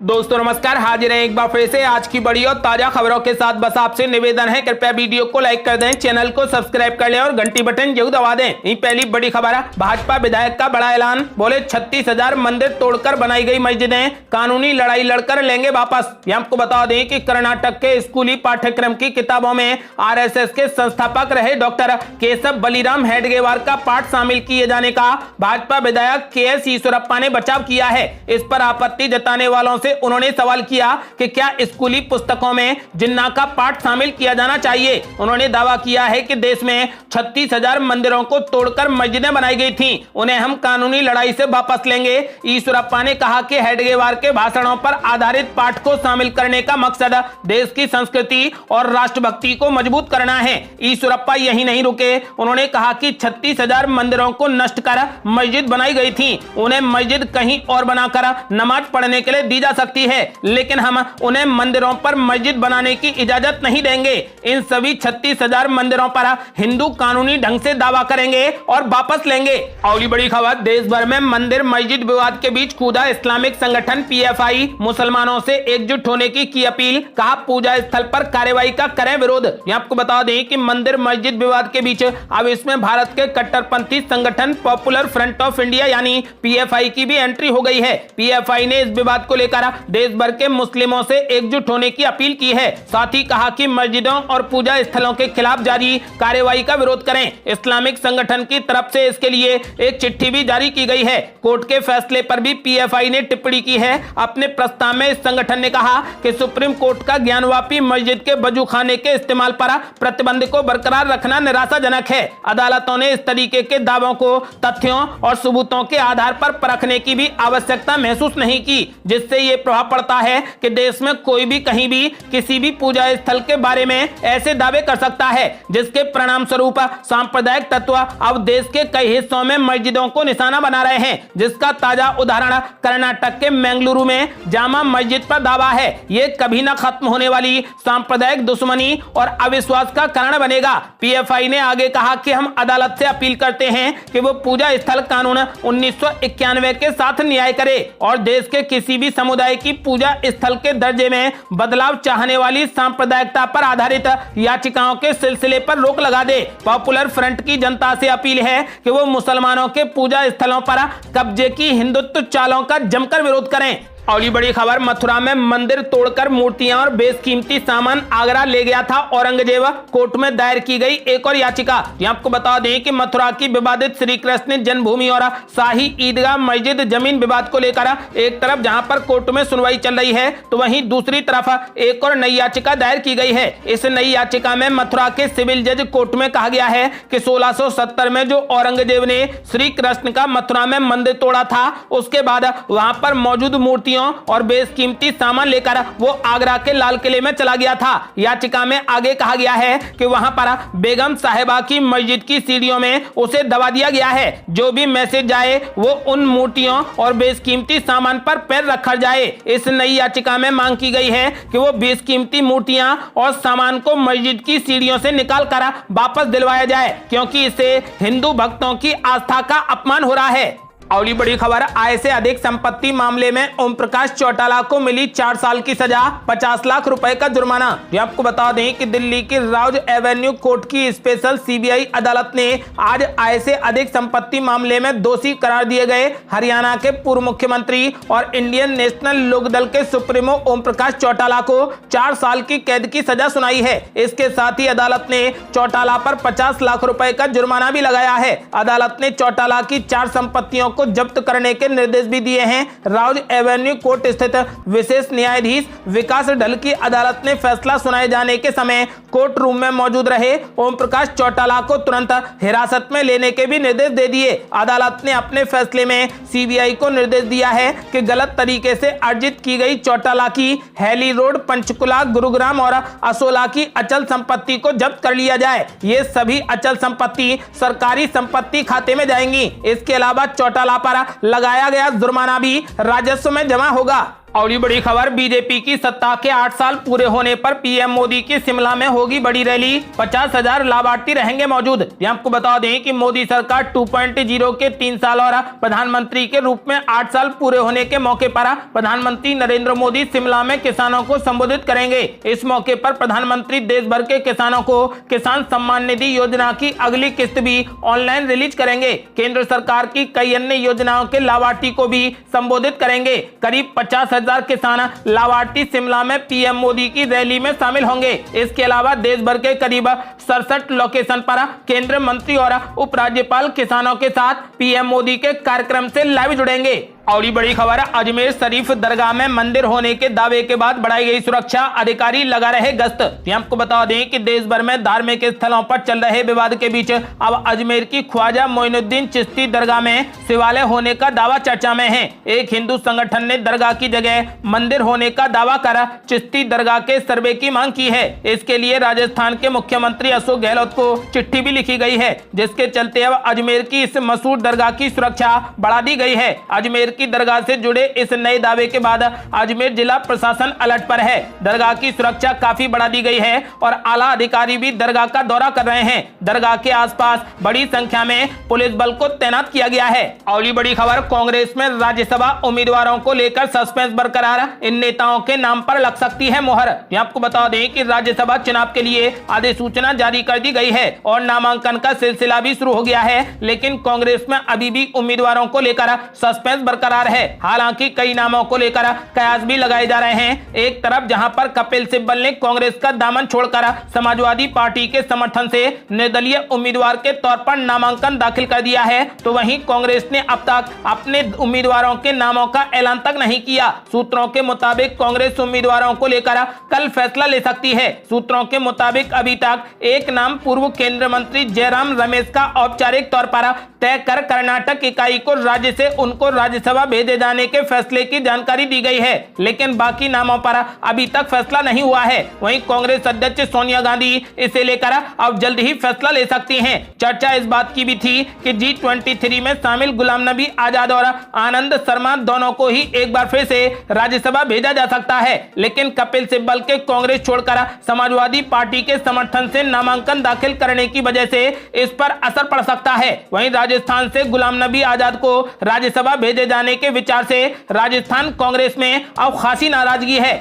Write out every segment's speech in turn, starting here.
दोस्तों नमस्कार, हाजिर हैं एक बार फिर से आज की बड़ी और ताजा खबरों के साथ। बस आपसे निवेदन है, कृपया वीडियो को लाइक कर दें, चैनल को सब्सक्राइब कर लें और घंटी बटन जरूर दबा दें। यही पहली बड़ी खबर है, भाजपा विधायक का बड़ा ऐलान। बोले 36,000 मंदिर तोड़कर बनाई गई मस्जिदें कानूनी लड़ाई लड़कर लेंगे वापस। ये आपको बता दें कि कर्नाटक के स्कूली पाठ्यक्रम की किताबों में आरएसएस के संस्थापक रहे डॉक्टर केशव बलिराम हेडगेवार का पाठ शामिल किए जाने का भाजपा विधायक के.एस. ईश्वरप्पा ने बचाव किया है। इस पर आपत्ति जताने वालों से उन्होंने सवाल किया कि क्या स्कूली पुस्तकों में जिन्ना का पाठ शामिल किया जाना चाहिए। उन्होंने दावा किया है कि देश में 36,000 मंदिरों को तोड़कर मस्जिदें बनाई गई थीं, उन्हें हम कानूनी लड़ाई से वापस लेंगे। ईश्वरप्पा ने कहा कि हेडगेवार के भाषणों पर आधारित पाठ को शामिल करने का मकसद देश की संस्कृति और राष्ट्रभक्ति को मजबूत करना है। ईश्वरप्पा यही नहीं रुके, उन्होंने कहा कि 36,000 मंदिरों को नष्ट कर मस्जिद बनाई गई थी, उन्हें मस्जिद कहीं और बनाकर नमाज पढ़ने के लिए दी जा सकती है, लेकिन हम उन्हें मंदिरों पर मस्जिद बनाने की इजाजत नहीं देंगे। इन सभी 36,000 मंदिरों पर हिंदू कानूनी ढंग से दावा करेंगे और वापस लेंगे। अगली बड़ी खबर, देश भर में मंदिर मस्जिद विवाद के बीच कूदा इस्लामिक संगठन पीएफआई। मुसलमानों से एकजुट होने की अपील, कहा पूजा स्थल पर कार्रवाई का करें विरोध। ये आपको बता दें कि मंदिर मस्जिद विवाद के बीच अब इसमें भारत के कट्टरपंथी संगठन पॉपुलर फ्रंट ऑफ इंडिया यानी पीएफआई की भी एंट्री हो गई है। पीएफआई ने इस विवाद को लेकर देश भर के मुस्लिमों से एकजुट होने की अपील की है। साथ ही कहा कि मस्जिदों और पूजा स्थलों के खिलाफ जारी कार्रवाई का विरोध करें। इस्लामिक संगठन की तरफ से इसके लिए एक चिट्ठी भी जारी की गई है। कोर्ट के फैसले पर भी पीएफआई ने टिप्पणी की है। अपने प्रस्ताव में इस संगठन ने कहा कि सुप्रीम कोर्ट का ज्ञानवापी मस्जिद के वजूखाने के इस्तेमाल पर प्रतिबंध को बरकरार रखना निराशाजनक है। अदालतों ने इस तरीके के दावों को तथ्यों और सबूतों के आधार पर परखने की भी आवश्यकता महसूस नहीं की, जिससे ये प्रभाव पड़ता है कि देश में कोई भी कहीं भी किसी भी पूजा स्थल के बारे में ऐसे दावे कर सकता है, जिसके परिणाम स्वरूप सांप्रदायिक तत्व अब देश के कई हिस्सों में मस्जिदों को निशाना बना रहे हैं, जिसका ताजा उदाहरण कर्नाटक के मंगलुरु में जामा मस्जिद पर दावा है। ये कभी न खत्म होने वाली सांप्रदायिक दुश्मनी और अविश्वास का कारण बनेगा। पीएफआई ने आगे कहा कि हम अदालत से अपील करते हैं कि वो पूजा स्थल कानून 1991 के साथ न्याय करे और देश के किसी भी समुदाय की पूजा स्थल के दर्जे में बदलाव चाहने वाली सांप्रदायिकता पर आधारित याचिकाओं के सिलसिले पर रोक लगा दे। पॉपुलर फ्रंट की जनता से अपील है कि वो मुसलमानों के पूजा स्थलों पर कब्जे की हिंदुत्व चालों का जमकर विरोध करें। अगली बड़ी खबर, मथुरा में मंदिर तोड़कर मूर्तियां और बेशकीमती सामान आगरा ले गया था औरंगजेब। कोर्ट में दायर की गई एक और याचिका। आपको बता दें कि मथुरा की विवादित श्री कृष्ण जन्मभूमि और शाही ईदगाह मस्जिद जमीन विवाद को लेकर एक तरफ जहां पर कोर्ट में सुनवाई चल रही है, तो वहीं दूसरी तरफ एक और नई याचिका दायर की गई है। इस नई याचिका में मथुरा के सिविल जज कोर्ट में कहा गया है कि 1670 में जो औरंगजेब ने श्री कृष्ण का मथुरा में मंदिर तोड़ा था, उसके बाद वहां पर मौजूद मूर्तियों और बेशकीमती सामान लेकर वो आगरा के लाल किले में चला गया था। याचिका में आगे कहा गया है कि वहां पर बेगम साहिबा की मस्जिद की सीढ़ियों में उसे दबा दिया गया है। जो भी मैसेज जाए वो उन मूर्तियों और बेशकीमती सामान पर पैर रखा जाए। इस नई याचिका में मांग की गई है कि वो बेशकीमती मूर्तियां और सामान को मस्जिद की सीढ़ियों से निकाल कर वापस दिलवाया जाए, क्योंकि इससे हिंदू भक्तों की आस्था का अपमान हो रहा है। अगली बड़ी खबर, आय से अधिक संपत्ति मामले में ओम प्रकाश चौटाला को मिली 4 साल की सजा, 50 लाख रुपए का जुर्माना। ये आपको बता दें कि दिल्ली की राउज एवेन्यू कोर्ट की स्पेशल सीबीआई अदालत ने आज आय से अधिक संपत्ति मामले में दोषी करार दिए गए हरियाणा के पूर्व मुख्यमंत्री और इंडियन नेशनल लोकदल के सुप्रीमो ओम प्रकाश चौटाला को 4 साल की कैद की सजा सुनाई है। इसके साथ ही अदालत ने चौटाला पर 50 लाख रुपए का जुर्माना भी लगाया है। अदालत ने चौटाला की 4 संपत्तियों को जब्त करने के निर्देश भी दिए हैं। राउज एवेन्यू कोर्ट स्थित विशेष न्यायाधीश विकास ढल की अदालत ने फैसला सुनाए जाने के समय कोर्ट रूम में मौजूद रहे ओम प्रकाश चौटाला को तुरंत हिरासत में लेने के भी निर्देश दे दिए। अदालत ने अपने फैसले में सीबीआई को निर्देश दिया है कि गलत तरीके से अर्जित की गई चौटाला की हैली रोड, पंचकुला, गुरुग्राम और असोला की अचल संपत्ति को जब्त कर लिया जाए। ये सभी अचल संपत्ति सरकारी संपत्ति खाते में जाएंगी। इसके अलावा चौटाला पर लगाया गया जुर्माना भी राजस्व में जमा होगा। और ये बड़ी खबर, बीजेपी की सत्ता के 8 साल पूरे होने पर पीएम मोदी की शिमला में होगी बड़ी रैली, 50,000 लाभार्थी रहेंगे मौजूद। ये आपको बता दें कि मोदी सरकार 2.0 के 3 साल और प्रधानमंत्री के रूप में 8 साल पूरे होने के मौके पर प्रधानमंत्री नरेंद्र मोदी शिमला में किसानों को संबोधित करेंगे। इस मौके पर प्रधानमंत्री देश भर के किसानों को किसान सम्मान निधि योजना की अगली किस्त भी ऑनलाइन रिलीज करेंगे। केंद्र सरकार की कई अन्य योजनाओं के लाभार्थी को भी संबोधित करेंगे। करीब 50,000 किसान लाभार्थी शिमला में पीएम मोदी की रैली में शामिल होंगे। इसके अलावा देश भर के करीब 67 लोकेशन पर केंद्रीय मंत्री और उपराज्यपाल किसानों के साथ पीएम मोदी के कार्यक्रम से लाइव जुड़ेंगे। और ये बड़ी खबर, अजमेर शरीफ दरगाह में मंदिर होने के दावे के बाद बढ़ाई गई सुरक्षा, अधिकारी लगा रहे गश्त। आपको बता दें कि देश भर में धार्मिक स्थलों पर चल रहे विवाद के बीच अब अजमेर की ख्वाजा मोइनुद्दीन चिश्ती दरगाह में शिवालय होने का दावा चर्चा में है। एक हिंदू संगठन ने दरगाह की जगह मंदिर होने का दावा कर चिश्ती दरगाह के सर्वे की मांग की है। इसके लिए राजस्थान के मुख्यमंत्री अशोक गहलोत को चिट्ठी भी लिखी गई है, जिसके चलते अब अजमेर की इस मशहूर दरगाह की सुरक्षा बढ़ा दी गई है। अजमेर की दरगाह से जुड़े इस नए दावे के बाद अजमेर जिला प्रशासन अलर्ट पर है। दरगाह की सुरक्षा काफी बढ़ा दी गई है और आला अधिकारी भी दरगाह का दौरा कर रहे हैं। दरगाह के आसपास बड़ी संख्या में पुलिस बल को तैनात किया गया है। और ये बड़ी खबर, कांग्रेस में राज्यसभा उम्मीदवारों को लेकर सस्पेंस बरकरार, इन नेताओं के नाम पर लग सकती है मोहर। आपको बता दें कि राज्यसभा चुनाव के लिए अधिसूचना जारी कर दी गई है और नामांकन का सिलसिला भी शुरू हो गया है, लेकिन कांग्रेस में अभी भी उम्मीदवारों को लेकर सस्पेंस बरकरार है। हालांकि कई नामों को लेकर कयास भी लगाए जा रहे हैं। एक तरफ जहां पर कपिल सिब्बल ने कांग्रेस का दामन छोड़कर समाजवादी पार्टी के समर्थन से निर्दलीय उम्मीदवार के तौर पर नामांकन दाखिल कर दिया है, तो वहीं कांग्रेस ने अब तक अपने उम्मीदवारों के नामों का ऐलान तक नहीं किया। सूत्रों के मुताबिक कांग्रेस उम्मीदवारों को लेकर कल फैसला ले सकती है। सूत्रों के मुताबिक अभी तक एक नाम पूर्व केंद्रीय मंत्री जयराम रमेश का औपचारिक तौर पर तय कर कर्नाटक इकाई को राज्य से उनको राज्यसभा भेजे जाने के फैसले की जानकारी दी गई है, लेकिन बाकी नामों पर अभी तक फैसला नहीं हुआ है। वहीं कांग्रेस अध्यक्ष सोनिया गांधी इसे लेकर अब जल्द ही फैसला ले सकती हैं। चर्चा इस बात की भी थी कि G23 में शामिल गुलाम नबी आजाद और आनंद शर्मा दोनों को ही एक बार फिर से राज्यसभा भेजा जा सकता है, लेकिन कपिल सिब्बल के कांग्रेस छोड़कर समाजवादी पार्टी के समर्थन से नामांकन दाखिल करने की वजह से इस पर असर पड़ सकता है। वहीं राजस्थान से गुलाम नबी आजाद को राज्यसभा भेजे जाने के विचार से राजस्थान कांग्रेस में अब खासी नाराजगी है।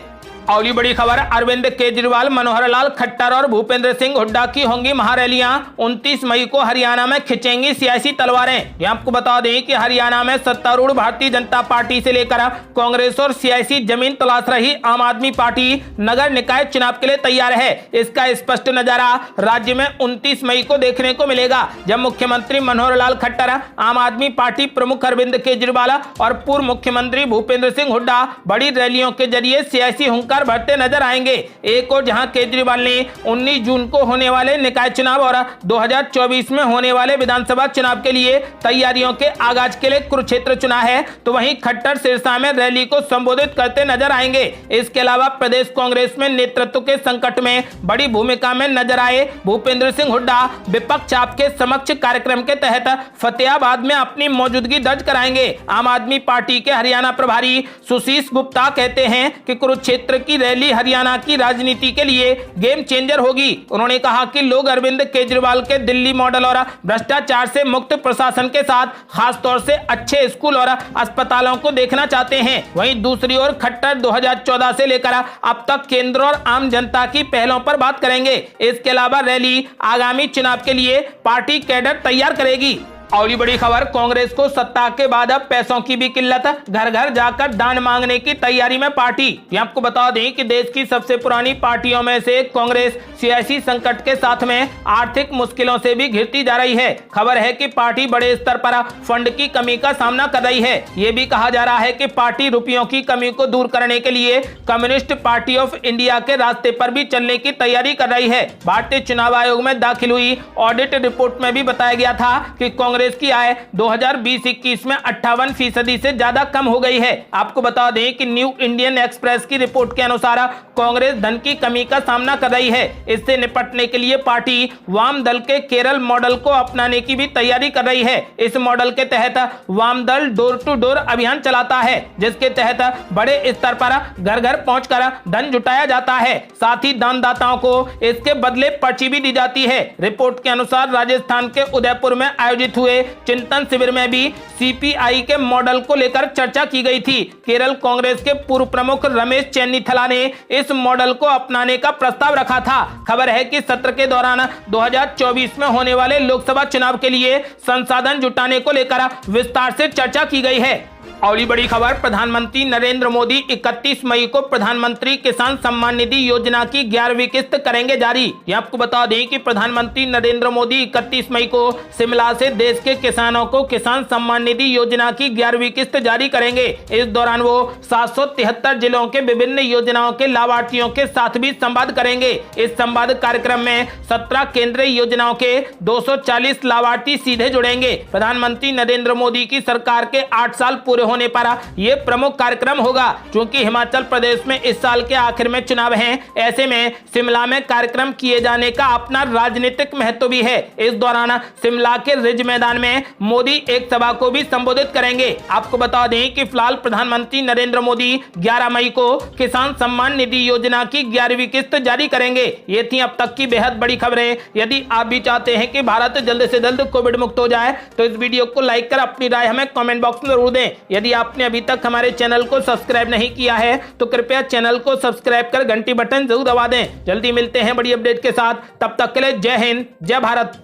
और ये बड़ी खबर, अरविंद केजरीवाल, मनोहर लाल खट्टर और भूपेंद्र सिंह हुड्डा की होंगी महारैलियां, 29 मई को हरियाणा में खिंचेंगी सियासी तलवारें। ये आपको बता दें कि हरियाणा में सत्तारूढ़ भारतीय जनता पार्टी से लेकर कांग्रेस और सियासी जमीन तलाश रही आम आदमी पार्टी नगर निकाय चुनाव के लिए तैयार है। इसका स्पष्ट नजारा राज्य में 29 मई को देखने को मिलेगा, जब मुख्यमंत्री मनोहर लाल खट्टर, आम आदमी पार्टी प्रमुख अरविंद केजरीवाल और पूर्व मुख्यमंत्री भूपेंद्र सिंह हुड्डा बड़ी रैलियों के जरिए सियासी हुंकार बढ़ते नजर आएंगे। एक और जहां केजरीवाल ने 19 जून को होने वाले निकाय चुनाव और 2024 में होने वाले विधानसभा चुनाव के लिए तैयारियों के आगाज के लिए कुरुक्षेत्र चुना है, तो वहीं खट्टर सिरसा में रैली को संबोधित करते नजर आएंगे। इसके अलावा प्रदेश कांग्रेस में नेतृत्व के संकट में बड़ी भूमिका में नजर आए भूपेंद्र सिंह हुड्डा विपक्ष आपके समक्ष कार्यक्रम के तहत फतेहाबाद में अपनी मौजूदगी दर्ज कराएंगे। आम आदमी पार्टी के हरियाणा प्रभारी सुशीष गुप्ता कहते हैं कि कुरुक्षेत्र की रैली हरियाणा की राजनीति के लिए गेम चेंजर होगी। उन्होंने कहा कि लोग अरविंद केजरीवाल के दिल्ली मॉडल और भ्रष्टाचार से मुक्त प्रशासन के साथ खासतौर से अच्छे स्कूल और अस्पतालों को देखना चाहते हैं। वहीं दूसरी ओर खट्टर 2014 से लेकर अब तक केंद्र और आम जनता की पहलों पर बात करेंगे। इसके अलावा रैली आगामी चुनाव के लिए पार्टी कैडर तैयार करेगी। और ये बड़ी खबर, कांग्रेस को सत्ता के बाद अब पैसों की भी किल्लत, घर घर जाकर दान मांगने की तैयारी में पार्टी। ये आपको बता दें कि देश की सबसे पुरानी पार्टियों में से कांग्रेस सियासी संकट के साथ में आर्थिक मुश्किलों से भी घिरती जा रही है। खबर है कि पार्टी बड़े स्तर पर फंड की कमी का सामना कर रही है। ये भी कहा जा रहा है कि पार्टी रुपयों की कमी को दूर करने के लिए कम्युनिस्ट पार्टी ऑफ इंडिया के रास्ते पर भी चलने की तैयारी कर रही है। भारतीय चुनाव आयोग में दाखिल हुई ऑडिट रिपोर्ट में भी बताया गया था कि कांग्रेस कांग्रेस की आय 2020-21 में 58% से ज्यादा कम हो गई है। आपको बता दें कि न्यू इंडियन एक्सप्रेस की रिपोर्ट के अनुसार कांग्रेस धन की कमी का सामना कर रही है। इससे निपटने के लिए पार्टी वाम दल के केरल मॉडल को अपनाने की भी तैयारी कर रही है। इस मॉडल के तहत वाम दल डोर टू डोर अभियान चलाता है, जिसके तहत बड़े स्तर पर घर घर पहुंचकर धन जुटाया जाता है। साथ ही दानदाताओं को इसके बदले पर्ची भी दी जाती है। रिपोर्ट के अनुसार राजस्थान के उदयपुर में आयोजित हुए चिंतन शिविर में भी सीपीआई के मॉडल को लेकर चर्चा की गई थी। केरल कांग्रेस के पूर्व प्रमुख रमेश चेन्नीथला ने इस मॉडल को अपनाने का प्रस्ताव रखा था। खबर है कि सत्र के दौरान 2024 में होने वाले लोकसभा चुनाव के लिए संसाधन जुटाने को लेकर विस्तार से चर्चा की गई है। अगली बड़ी खबर, प्रधानमंत्री नरेंद्र मोदी 31 मई को प्रधानमंत्री किसान सम्मान निधि योजना की 11वीं किस्त करेंगे जारी। ये आपको बता दें कि प्रधानमंत्री नरेंद्र मोदी 31 मई को शिमला से देश के किसानों को किसान सम्मान निधि योजना की 11वीं किस्त जारी करेंगे। इस दौरान वो 773 जिलों के विभिन्न योजनाओं के लाभार्थियों के साथ भी संवाद करेंगे। इस संवाद कार्यक्रम में 17 केंद्रीय योजनाओं के 240 लाभार्थी सीधे जुड़ेंगे। प्रधानमंत्री नरेंद्र मोदी की सरकार के 8 साल पूरे होने पर यह प्रमुख कार्यक्रम होगा। क्योंकि हिमाचल प्रदेश में इस साल के आखिर में चुनाव हैं, ऐसे में शिमला में कार्यक्रम किए जाने का अपना राजनीतिक महत्व भी है। इस दौरान शिमला के रिज मैदान में मोदी एक सभा को भी संबोधित करेंगे। आपको बता दें कि फिलहाल प्रधानमंत्री नरेंद्र मोदी 11 मई को किसान सम्मान निधि योजना की 11वीं किस्त जारी करेंगे। ये थी अब तक की बेहद बड़ी खबरें। यदि आप भी चाहते हैं कि भारत जल्द से जल्द कोविड मुक्त हो जाए तो इस वीडियो को लाइक कर अपनी राय हमें कमेंट बॉक्स में जरूर दें। यदि आपने अभी तक हमारे चैनल को सब्सक्राइब नहीं किया है तो कृपया चैनल को सब्सक्राइब कर घंटी बटन जरूर दबा दें। जल्दी मिलते हैं बड़ी अपडेट के साथ, तब तक के लिए जय हिंद, जय भारत।